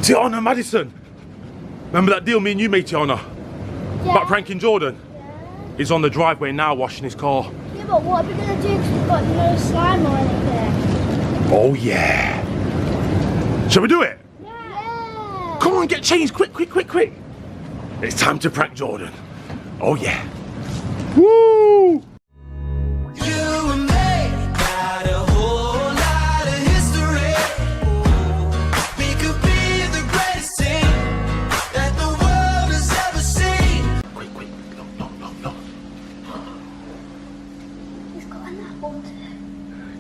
Tiana, Madison. Remember that deal me and you made, Tiana? Yeah. About pranking Jordan? Yeah. He's on the driveway now washing his car. Yeah, but what are we going to do because we've got no slime or anything? Oh yeah. Shall we do it? Yeah. Come on, get changed, quick, quick, quick, quick. It's time to prank Jordan. Oh yeah. Woo!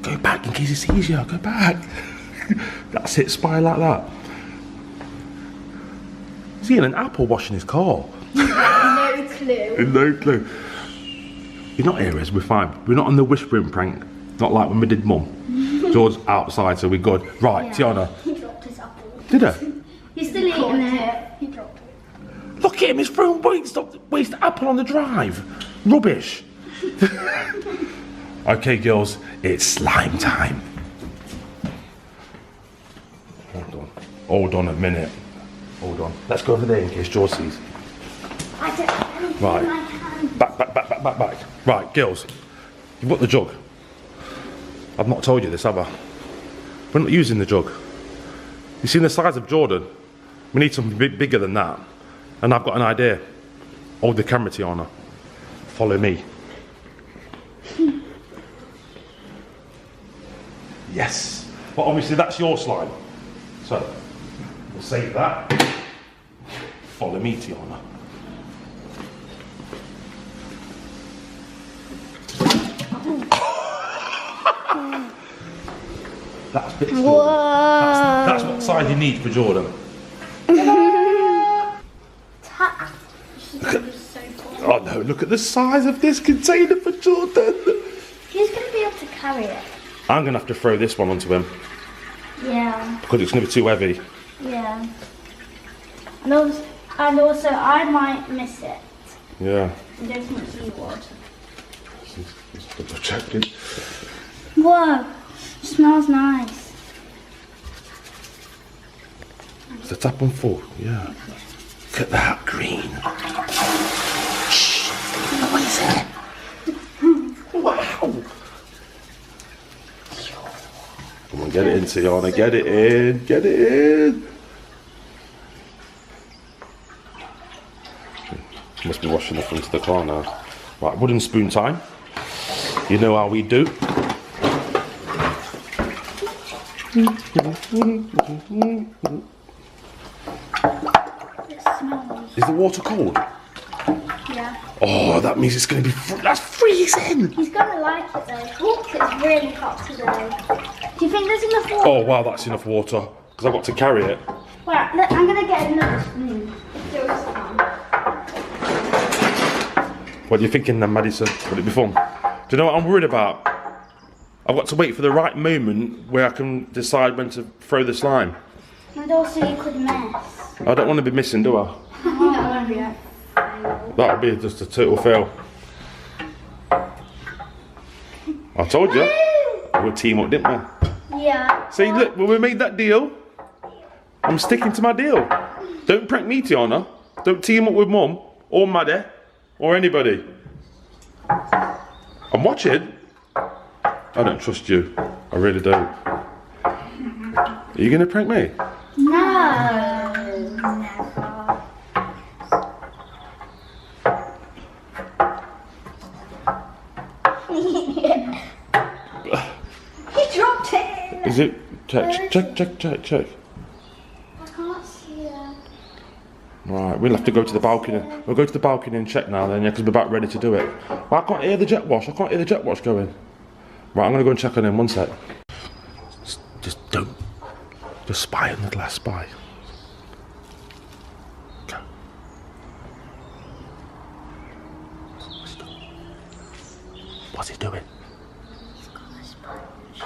Go back in case he sees you. Go back. That's it. Spy like that. Is he in an apple washing his car? No clue. No clue. You're not here, Iz. We're fine. We're not on the whispering prank. Not like when we did Mum. George's outside, so we're good. Right, yeah. Tiana. He dropped his apple. Did he? He's still eating it. He dropped it. Look at him. He's throwing waste apple on the drive. Rubbish. Okay, girls. It's slime time. Hold on a minute. Hold on. Let's go over there in case George sees. I don't have anything Right. in my hand. Back. Right, girls. You've got the jug. I've not told you this, have I? We're not using the jug. You've seen the size of Jordan. We need something bigger than that. And I've got an idea. Hold the camera, Tiana. Follow me. Yes. But obviously that's your slime. So, we'll save that. Follow me, Tiana. That's bit Jordan. That's what size you need for Jordan. Oh no, look at the size of this container for Jordan. He's going to be able to carry it. I'm going to have to throw this one onto him. Yeah. Because it's going to be too heavy. Yeah. And also I might miss it. Yeah. I don't think you would. Just double check it. Whoa. It smells nice. It's a tap on full. Yeah. Look at that green. Shh. What is it? Wow. Come on, get it in, Tiana. Get it in. Get it in. Must be washing the front of the car now. Right, wooden spoon time. You know how we do. Is the water cold? Yeah. Oh, that means it's going to be. That's freezing. He's going to like it though. Oh, it's really hot today. Do you think there's enough water? Oh wow, that's enough water. Because I've got to carry it. Right, look, I'm going to get another spoon. What are you thinking then, Madison? Would it be fun? Do you know what I'm worried about? I've got to wait for the right moment where I can decide when to throw the slime. And also you could miss. I don't want to be missing, do I? That would be a That would be just a total fail. I told you. We'll team up, didn't we? Yeah. See, look, when we made that deal, I'm sticking to my deal. Don't prank me, Tiana. Don't team up with Mum or Maddie or anybody. I'm watching. I don't trust you. I really don't. Are you going to prank me? No. Never. He dropped it. Is it? Check. I can't see it. Right, we'll have to go to the balcony. We'll go to the balcony and check now then, yeah, because we're about ready to do it. Well, I can't hear the jet wash. I can't hear the jet wash going. Right, I'm going to go and check on him. One sec. Just don't. Just spy on the glass. Spy. Go. What's he doing? He's got a sponge.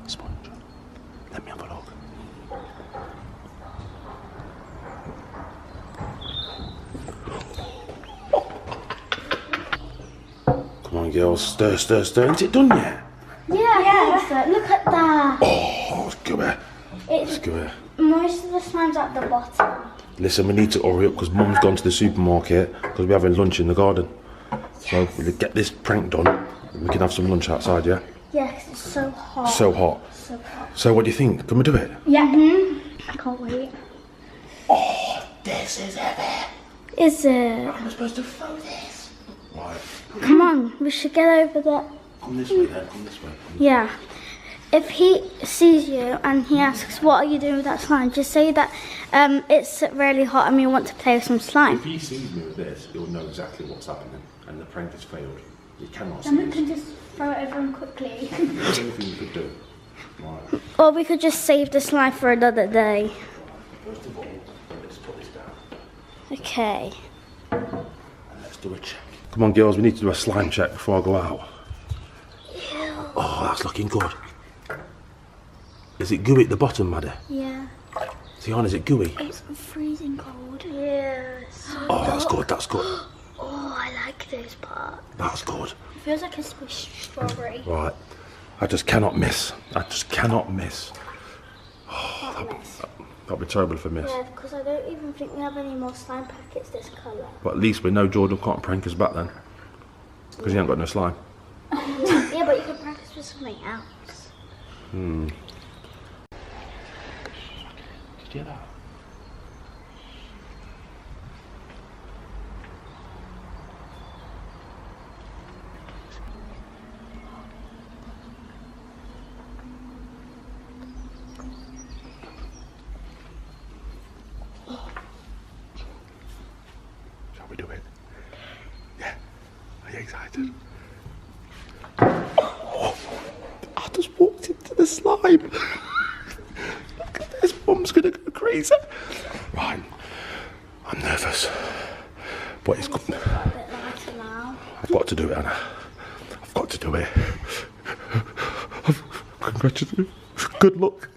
Sponge. Let me have a look. Come on, girls. Stir. Isn't it done yet? Yeah. Look at that. Oh, come here. It's Go here. most of the slime's at the bottom. Listen, we need to hurry up because Mum's gone to the supermarket because we're having lunch in the garden. So we'll get this prank done. We can have some lunch outside, yeah? Yeah, 'cause it's so hot. So hot. So hot. So what do you think? Can we do it? Yeah. I can't wait. Oh, this is epic. Is it? I'm supposed to throw this. Right. Come on, we should get over there. Come this way then. Come this way. Yeah. If he sees you and he asks, what are you doing with that slime? Just say that it's really hot and we want to play with some slime. If he sees me with this, he'll know exactly what's happening and the prank has failed. He cannot see Then we this. can just throw it over him quickly. That's the only thing you could do. Right. Or we could just save the slime for another day. First of all, let's put this down Okay. and let's do a check. Come on, girls, we need to do a slime check before I go out. Oh, that's looking good. Is it gooey at the bottom, Maddie? Yeah. Tiana, is it gooey? It's freezing cold. Yeah. Oh, that's good, that's good. Oh, I like those parts. That's good. It feels like a squished strawberry. Right. I just cannot miss. I just cannot miss. That'll be terrible if I miss. Yeah, because I don't even think we have any more slime packets this colour. But at least we know Jordan can't prank us back then. Because he ain't got no slime. Yeah, but you can practice with something else. Did you hear that? Shall we do it? Yeah. Are you excited? Oh, I just walked into the slime. Look at this, Mum's gonna go crazy. Right, I'm nervous, but it's good. A bit lighter now. I've got to do it, Anna. I've got to do it. Congratulations. Good luck.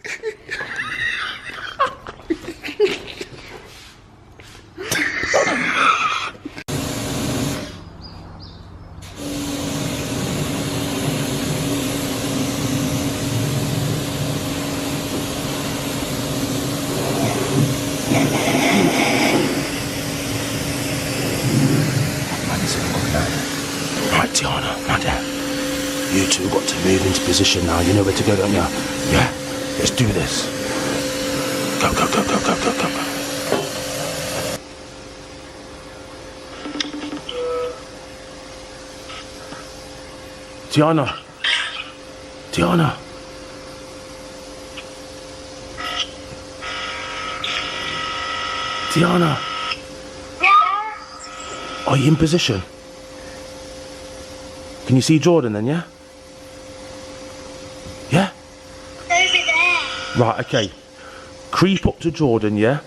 Right, Tiana, Maddie, you two got to move into position now. You know where to go, don't you? Yeah? Let's do this. Go, go, go, go, go, go, go, go. Tiana. Tiana. Tiana. Are you in position? Can you see Jordan then, yeah? Yeah? Over there. Right, okay. Creep up to Jordan, yeah?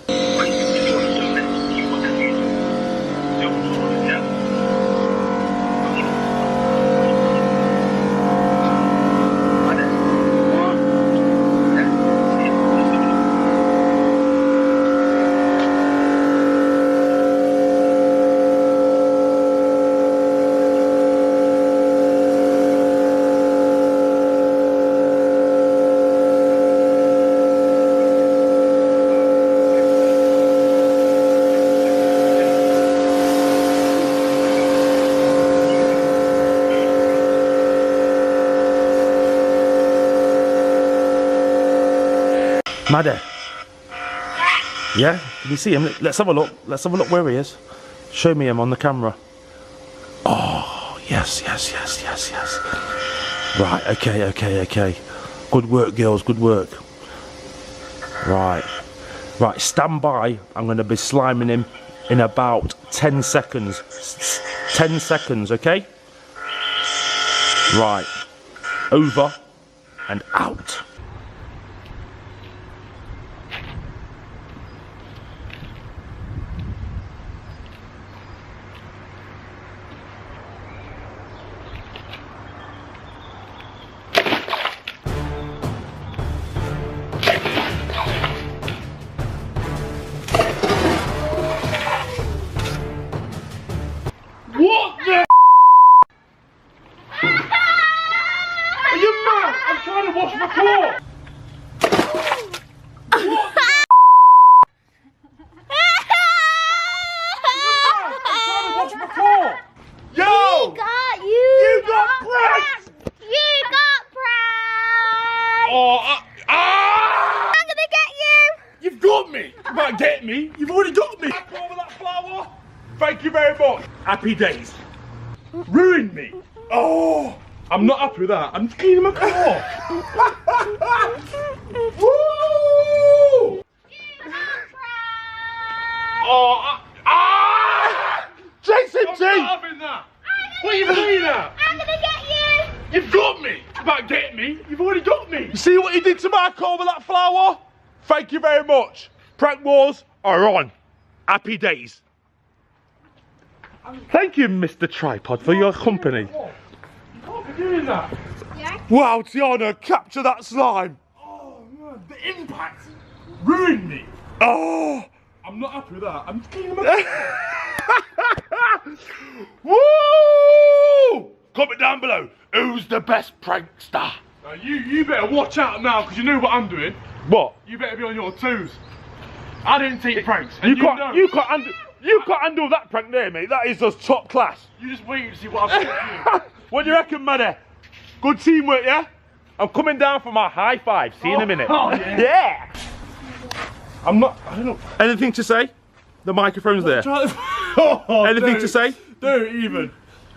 Maddie. Yeah? Can you see him? Let's have a look. Let's have a look where he is. Show me him on the camera. Oh, yes, yes, yes, yes, yes. Right, okay, okay, okay. Good work, girls, good work. Right. Right, stand by. I'm going to be sliming him in about 10 seconds. 10 seconds, okay? Right. Over and out. What the? Are you mad? I'm trying to wash my clothes. can't get me. You've already got me. Back over that flower. Thank you very much. Happy days. Ruined me. Oh, I'm not happy with that. I'm cleaning my car. Woo! Oh, Jason I'm G! not having that. What are you playing at? I'm gonna get you. You've got me. You can't get me. You've already got me. You see what he did to my car with that flower? Thank you very much. Prank wars are on. Happy days. Thank you, Mr. Tripod, for your company. You can't be doing that. Wow, Tiana, capture that slime. Oh man, the impact ruined me. Oh. I'm not happy with that. I'm cleaning my car. Woo! Comment down below. Who's the best prankster? You better watch out now, because you know what I'm doing. What? You better be on your toes. I don't take pranks. You And can't. know. You can't handle. You can't handle that prank there, mate. That is just top class. You just wait and see what I've got for you. What do you reckon, Maddie? Good teamwork, yeah? I'm coming down for my high five. See you in a minute. Oh, yeah. Yeah. I don't know. Anything to say? The microphone's there. Oh, Anything to say? Don't even.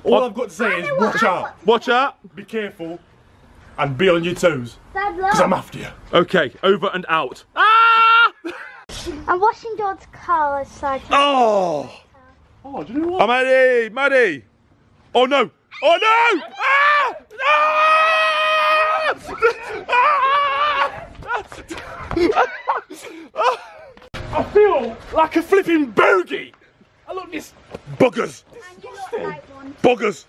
All I've got to say is watch out. Watch out. Be careful. And be on your toes. Dad, Because I'm look. after you. Okay, over and out. Ah! I'm washing George's car outside. Oh. Oh, do you know what? Oh, Maddie, Maddie. Oh no. Oh no! Ah! Ah! I feel like a flipping bogey. I look this. Buggers. And you look like one. Buggers.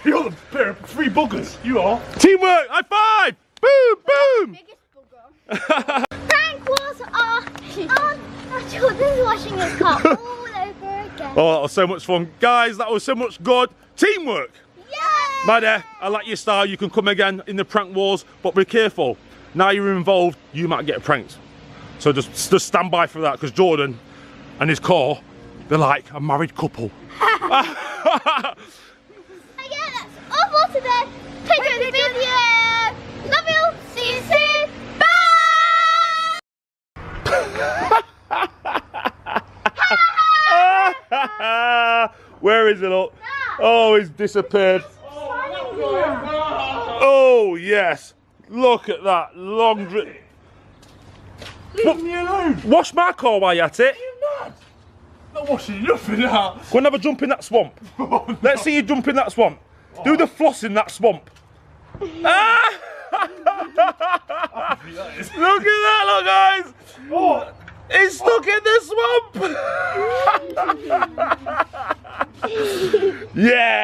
You're the pair of three buggers. You are. Teamwork. High five. Boom, boom. Biggest booger. Prank wars are on. Jordan's washing his car all over again. Oh, that was so much fun. Guys, that was so much good. Teamwork. Yay! Maddie, I like your style. You can come again in the prank wars, but be careful. Now you're involved, you might get pranked. So just stand by for that, because Jordan and his car, they're like a married couple. Again, that's all for today. Take the video. Love you. See you soon. Bye. Where is it up? Oh, he's disappeared. Oh, yes. Look at that long drip. Leave me alone. Wash my car while you're at it. You're mad. Not washing nothing out. Go and have a jump in that swamp. Oh, no. Let's see you jump in that swamp. Do the floss in that swamp. Ah! Look at that, look, guys. Oh, He's stuck in the swamp. Yeah.